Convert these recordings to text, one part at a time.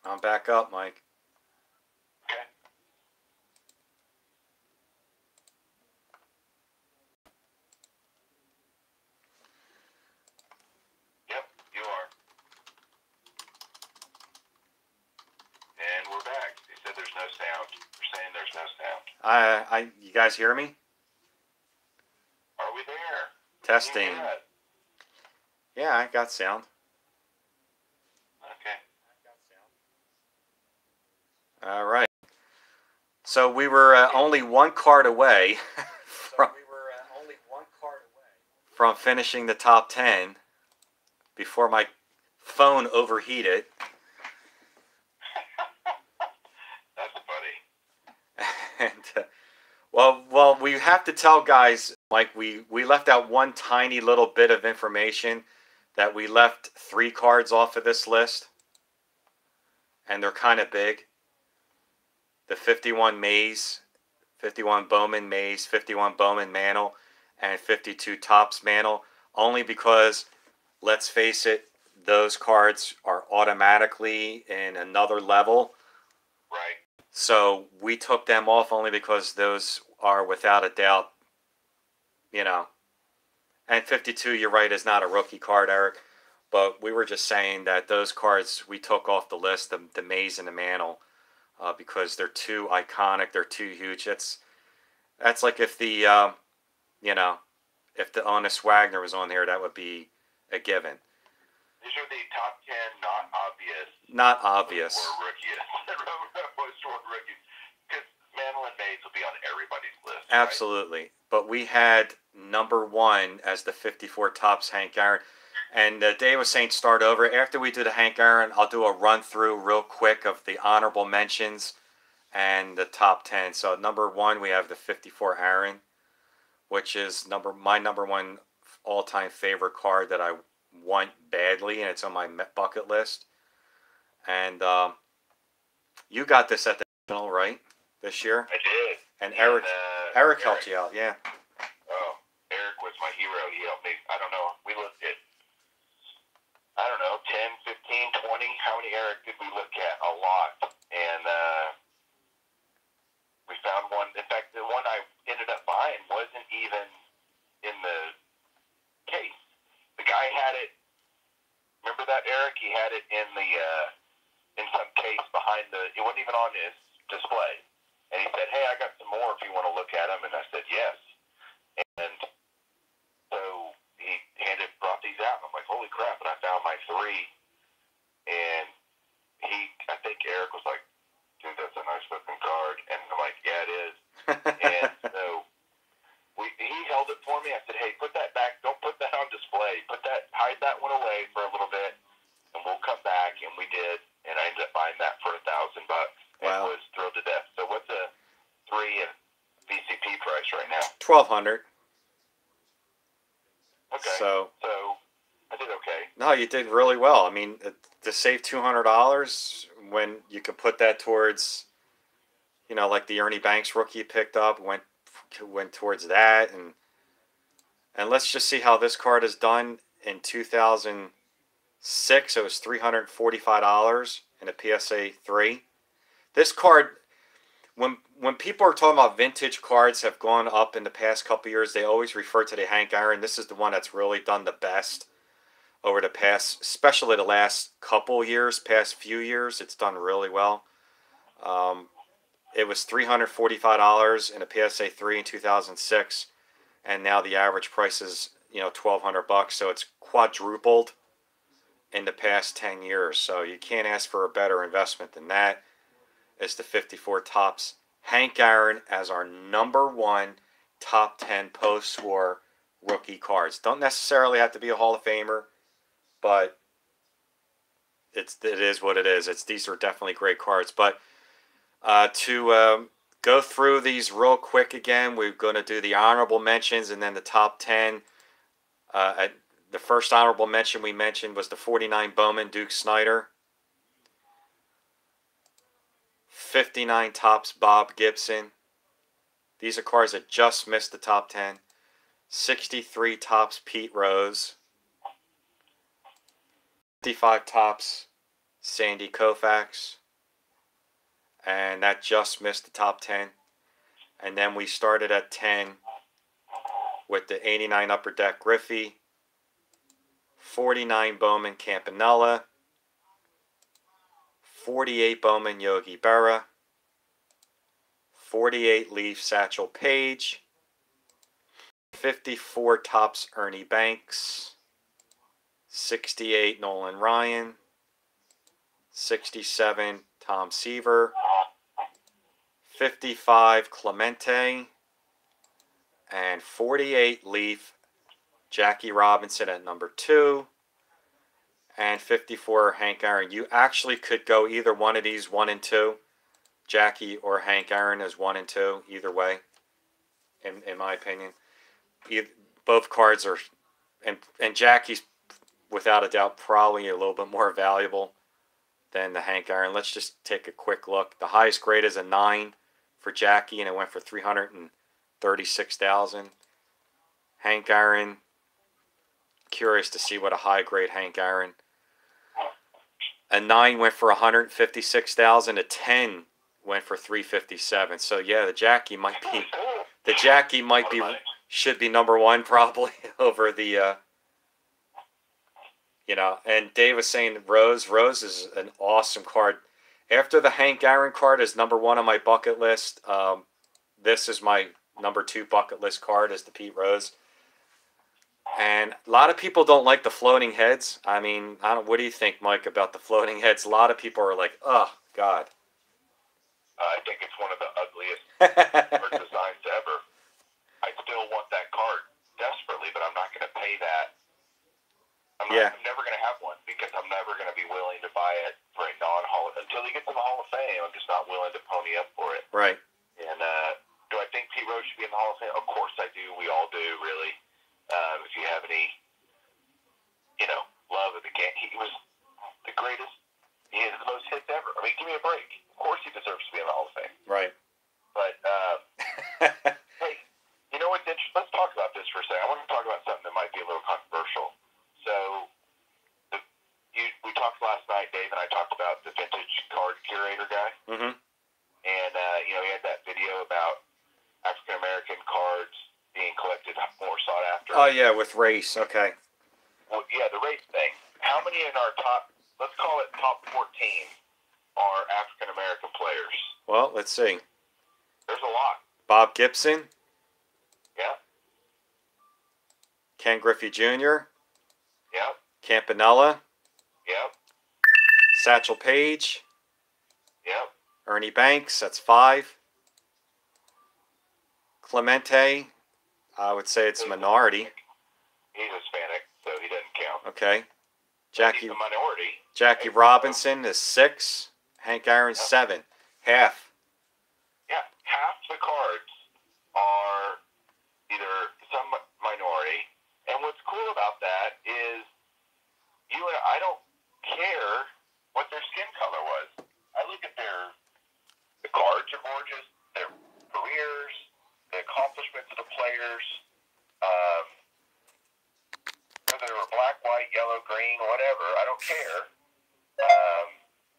I'm back up, Mike. Okay. Yep, you are. And we're back. They said there's no sound. We're saying there's no sound. You guys hear me? Are we there? Testing. Yeah, I got sound. Okay. All right. So we were only one card away from finishing the top 10 before my phone overheated. That's funny. And well, we have to tell guys, Mike, we left out one tiny little bit of information that we left 3 cards off of this list, and they're kind of big. The 51 Mays, 51 Bowman Mays, 51 Bowman Mantle, and 52 Topps Mantle, only because, let's face it, those cards are automatically in another level. Right. So we took them off only because those are without a doubt, and 52, you're right, is not a rookie card, Eric. But we were just saying that those cards we took off the list, the Mays and the Mantle, because they're too iconic, they're too huge. That's like if the if the Honest Wagner was on here, that would be a given. These are the top 10 not obvious. Not obvious. Rookies. Because Mantle and Mays will be on everybody's list. Absolutely. Right? But we had number 1 as the 54 Topps Hank Aaron. And Dave was saying start over. After we do the Hank Aaron, I'll do a run through real quick of the honorable mentions and the top 10. So number 1, we have the 54 Aaron, which is my number 1 all-time favorite card that I want badly, and it's on my bucket list. And you got this at the National, right, this year? I did. And Eric helped you out, yeah. Oh, Eric was my hero. He helped me. I don't know. We looked at, 10, 15, 20. How many Eric did we look at? A lot. And we found one. In fact, the one I ended up buying wasn't even in the case. The guy had it. Remember that, Eric? He had it in the in some case behind the. It wasn't even on his display. And he said, "Hey, I got some more if you want to look at them." And I said, "Yes." And so he brought these out. And I'm like, "Holy crap!" And I found my 3. And I think Eric was like, "Dude, that's a nice looking card." And I'm like, "Yeah, it is." And so he held it for me. I said, "Hey, put that back. Don't put that on display. Hide that one away for a little bit, and we'll come back." And we did. And I ended up buying that for $1,000. Wow. And was thrilled to death. So what's a 3 and VCP price right now? $1,200. Okay. So I did okay. No, you did really well. I mean, to save $200 when you could put that towards, like the Ernie Banks rookie you picked up, went towards that, and let's just see how this card is done. In 2006, it was $345 in a PSA 3. This card, when people are talking about vintage cards have gone up in the past couple years, they always refer to the Hank Aaron. This is the one that's really done the best over the past, especially the last couple years, past few years. It's done really well. It was $345 in a PSA 3 in 2006, and now the average price is $1,200. So it's quadrupled in the past 10 years. So you can't ask for a better investment than that. It's the 54 Topps Hank Aaron as our number 1 top 10 post-war rookie cards. Don't necessarily have to be a Hall of Famer, but it is what it is. These are definitely great cards. But to go through these real quick again, we're going to do the honorable mentions and then the top 10. The first honorable mention we mentioned was the 49 Bowman Duke Snider. 59 Topps Bob Gibson. These are cards that just missed the top 10. 63 Topps Pete Rose. 55 Topps Sandy Koufax, and that just missed the top 10. And then we started at 10 with the 89 Upper Deck Griffey, 49 Bowman Campanella, 48 Bowman Yogi Berra, 48 Leaf Satchel Paige, 54 Topps Ernie Banks, 68 Nolan Ryan, 67 Tom Seaver, 55 Clemente, and 48 Leaf Jackie Robinson at number 2, and 54 Hank Aaron. You actually could go either one of these, 1 and 2, Jackie or Hank Aaron as 1 and 2, either way, in my opinion. Both cards are, and Jackie's without a doubt probably a little bit more valuable than the Hank Aaron. Let's just take a quick look. The highest grade is a 9 for Jackie, and it went for $336,000. Hank Aaron, curious to see what a high grade Hank Aaron. A 9 went for $156,000. A 10 went for $357,000. So yeah, the Jackie might be should be number 1 probably over the and Dave was saying Rose is an awesome card. After the Hank Aaron card is number 1 on my bucket list. This is my number 2 bucket list card, is the Pete Rose. And a lot of people don't like the floating heads. I mean, what do you think, Mike, about the floating heads? A lot of people are like, oh, God. I think it's one of the ugliest card designs ever. I still want that card desperately, but I'm not going to pay that. I'm never going to have one because I'm never going to be willing to buy it for a non-Hall until he gets in the Hall of Fame. I'm just not willing to pony up for it. Right. And do I think Pete Rose should be in the Hall of Fame? Of course I do. We all do, really. If you have any, love of the game, he was the greatest. He had the most hits ever. I mean, give me a break. Of course he deserves to be in the Hall of Fame. Right. But hey, you know what's interesting? Let's talk about this for a second. I want to talk about something that might be a little controversial. So, we talked last night, Dave and I talked about the vintage card curator guy. Mm-hmm. And, he had that video about African-American cards being collected more sought after. Oh, yeah, with race. Okay. Well, yeah, the race thing. How many in our top, let's call it top 14, are African-American players? Well, let's see. There's a lot. Bob Gibson. Yeah. Ken Griffey Jr. Yep. Campanella. Yep. Satchel Paige. Yep. Ernie Banks, that's 5. Clemente, I would say it's a minority. He's Hispanic, so he doesn't count. Okay. He's a minority. Jackie Robinson is 6. Hank Aaron's 7. Half. Yeah, half the cards are either some minority. And what's cool about that is I don't care what their skin color was. I look at the cards are gorgeous, their careers, the accomplishments of the players, whether they were black, white, yellow, green, whatever, I don't care.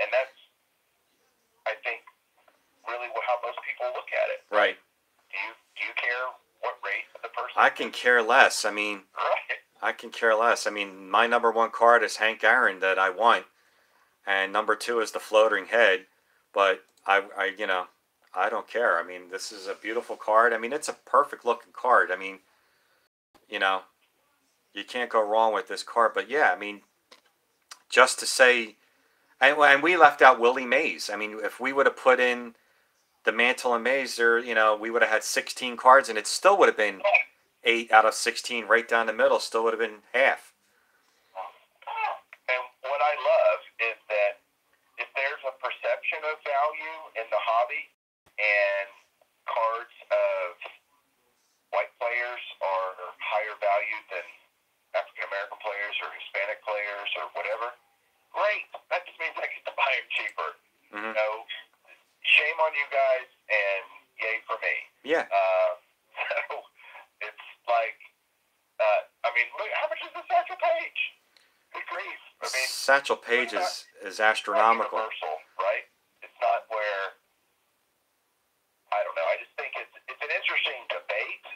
And that's, I think, really how most people look at it. Right. Do you care what race the person I can care less. I mean, right. I can care less. I mean, my number 1 card is Hank Aaron that I want, and number 2 is the floating head. But I don't care. I mean, this is a beautiful card. I mean, it's a perfect looking card. I mean, you can't go wrong with this card. But yeah, I mean, just to say, and we left out Willie Mays. I mean, if we would have put in the Mantle and Mays, we would have had 16 cards, and it still would have been 8 out of 16 right down the middle. Still would have been half. And what I love is that if there's a perception of value in the hobby, and cards of white players are higher valued than African-American players or Hispanic players or whatever, great. That just means I get to buy them cheaper. Mm-hmm. Shame on you guys, and yay for me. Yeah. So it's like, I mean, look, how much is the Satchel Paige? Good grief. I mean, Satchel Paige is astronomical. Not universal, right? It's not where, I don't know. I just think it's an interesting debate.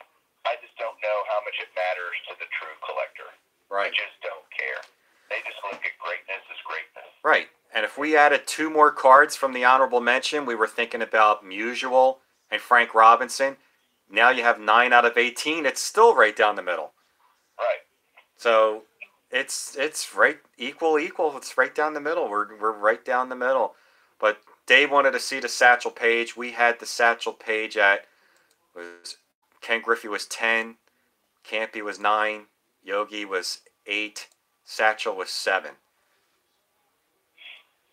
I just don't know how much it matters to the true collector. Right. They just don't care. They just look at greatness as greatness. Right. And if we added 2 more cards from the honorable mention, we were thinking about Musial and Frank Robinson. Now you have 9 out of 18. It's still right down the middle. Right. So it's right equal. It's right down the middle. We're right down the middle. But Dave wanted to see the Satchel Paige. We had the Satchel Paige at Ken Griffey was 10, Campy was 9, Yogi was 8, Satchel was 7.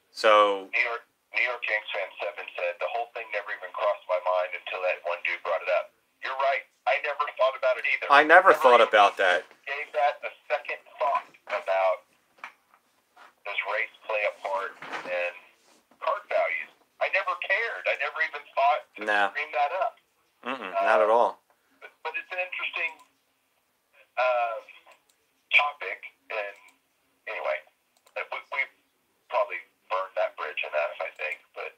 So New York Yankees fan 7 said the whole thing never even crossed my mind until that one dude brought it up. You're right. I never thought about it either. I never thought about that. Gave that a second thought about does race play a part in card values. I never cared. I never even thought to bring that up. Not at all. But it's an interesting topic, and anyway, we probably burned that bridge enough, I think. But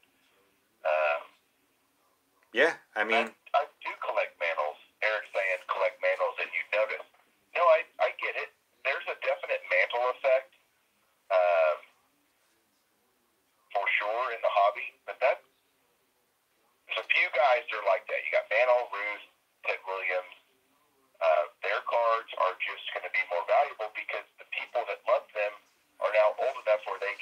yeah, I mean, I do collect mantles. Eric's saying collect mantles, and you notice. No, I get it. There's a definite mantle effect, for sure, in the hobby. But there's a few guys that are like that. You got Mantle, Ruth, Ted Williams. Their cards are just going to be more valuable because the people that love them are now old enough where they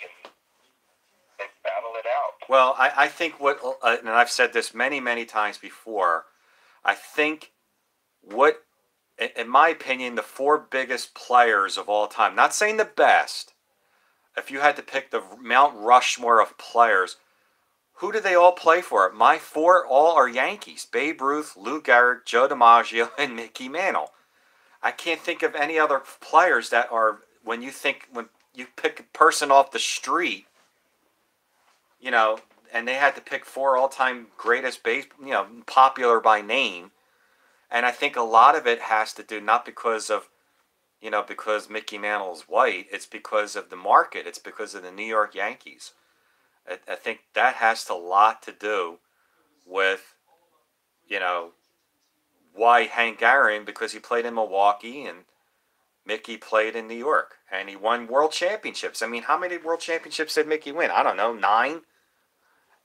battle it out. Well, I think and I've said this many, many times before, I think in my opinion, the 4 biggest players of all time, not saying the best, if you had to pick the Mount Rushmore of players, who do they all play for? My 4 all are Yankees. Babe Ruth, Lou Gehrig, Joe DiMaggio, and Mickey Mantle. I can't think of any other players that are, when you pick a person off the street, and they had to pick 4 all-time greatest popular by name. And I think a lot of it has to do not because of, because Mickey Mantle is white. It's because of the market. It's because of the New York Yankees. I think that has a lot to do with, why Hank Aaron, because he played in Milwaukee and Mickey played in New York. And he won world championships. I mean, how many world championships did Mickey win? I don't know, 9?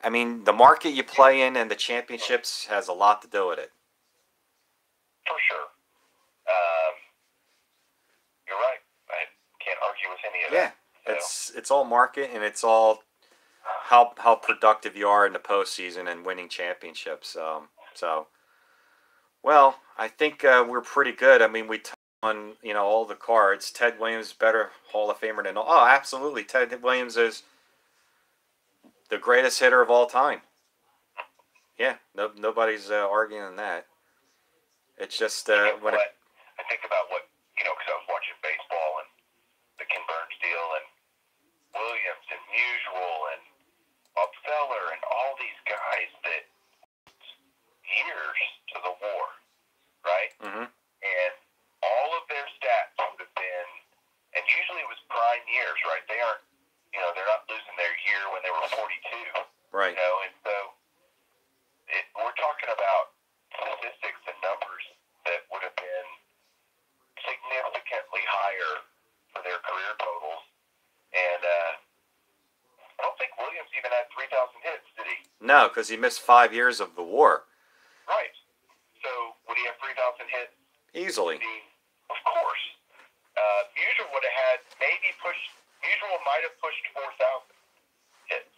I mean, the market you play in and the championships has a lot to do with it. For sure. You're right. I can't argue with any of that. Yeah, it's all market, and it's all how productive you are in the postseason and winning championships. Well, I think we're pretty good. I mean, we touched on all the cards. Ted Williams, better Hall of Famer than all. Oh, absolutely. Ted Williams is the greatest hitter of all time. Yeah, nobody's arguing that. It's just when I think about what because I was watching baseball and the Ken Burns deal and Williams and Musial and Bob Feller and all these guys that years to the war, right? Mm-hmm. And all of their stats would have been, and usually it was prime years, right? They aren't, they're not losing their year when they were 42, right? And so we're talking about statistics and numbers that would have been significantly higher for their career totals. And I don't think Williams even had 3,000 hits, did he? No, because he missed 5 years of the war. Right. So would he have 3,000 hits? Easily. Of course. Musial would have had Musial might have pushed 4,000 hits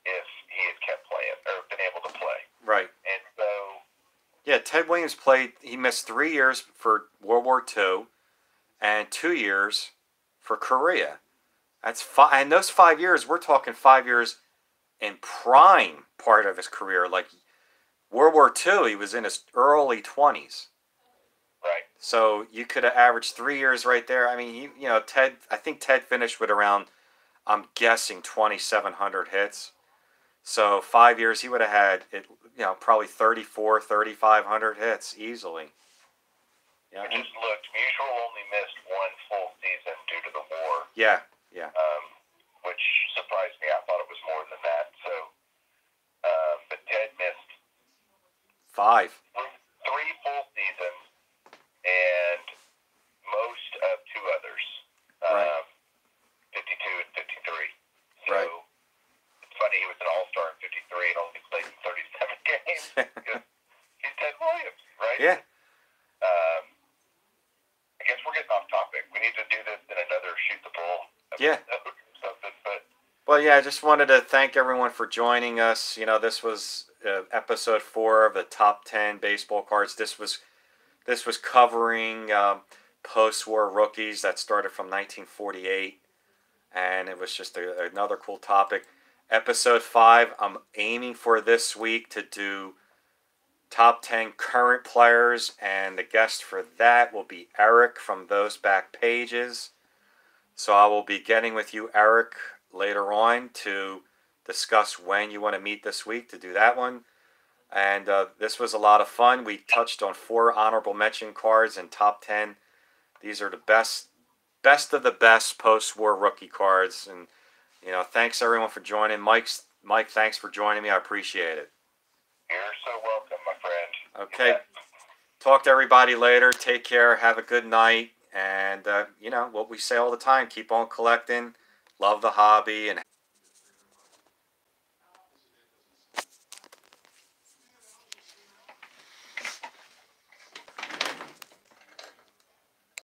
if he had kept playing or been able to play. Right. And so. Yeah, Ted Williams he missed 3 years for World War II and 2 years for Korea. That's 5, and those 5 years, we're talking 5 years in prime part of his career. Like World War II, he was in his early 20s. Right. So you could have averaged 3 years right there. I mean, Ted. I think Ted finished with around, I'm guessing, 2,700 hits. So 5 years, he would have had probably 3,500 hits easily. Yeah. I just looked. Musial only missed 1 full season due to the war. Yeah. Yeah. episode or something. But Well, yeah, I just wanted to thank everyone for joining us. You know, this was episode 4 of the top 10 baseball cards. This was covering post-war rookies that started from 1948, and it was just another cool topic. Episode 5, I'm aiming for this week to do top 10 current players, and the guest for that will be Eric from Those Back Pages. So I will be getting with you, Eric, later on to discuss when you want to meet this week to do that one. And this was a lot of fun. We touched on 4 honorable mention cards and top 10. These are the best of the best post-war rookie cards. And you know, thanks everyone for joining. Mike, thanks for joining me. I appreciate it. you're so welcome, my friend. Okay. Yeah. Talk to everybody later. Take care. Have a good night. And you know what we say all the time: keep on collecting, love the hobby, and